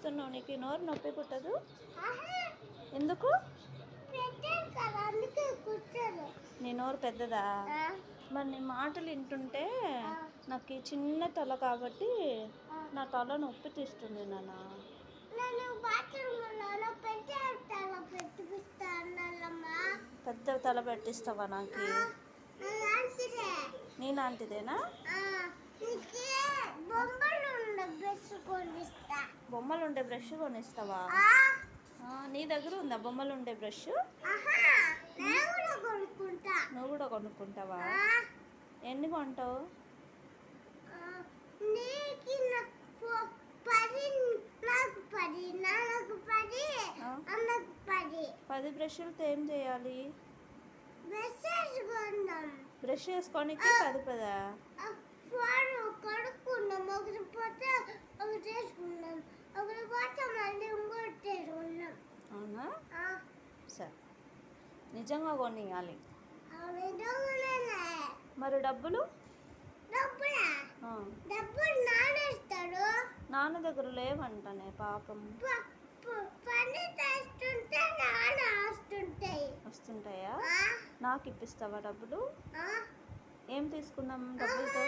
మాట్లాడుతున్నావు? నీకు ఈ నోరు నొప్పి పుట్టదు? ఎందుకు? నీ నోరు పెద్దదా? మరి నీ మాటలు వింటుంటే నాకు ఈ చిన్న తల కాబట్టి నా తల నొప్పి తీస్తుంది నాన్న. పెద్ద తల పెట్టిస్తావా నాకు? నేనాంటిదేనా? బొమ్మలు ఉండే బ్రష్ కొనిస్తావా? నీ దగ్గర ఉందా బొమ్మలు ఉండే బ్రష్? నువ్వు కూడా కొనుక్కుంటావా? ఎన్ని కొంటావు? 10 బ్రష్లతో ఏం చేయాలి? బ్రష్ వేసుకోనికి 10 పదా? అవునా? సరే, నిజంగా కొనియాలి. మరి డబ్బులు? నాన్న దగ్గర లేవంటనే పాపం. వస్తుంటాయా? నాకు ఇప్పిస్తావా డబ్బులు? ఏం తీసుకుందాం డబ్బులతో?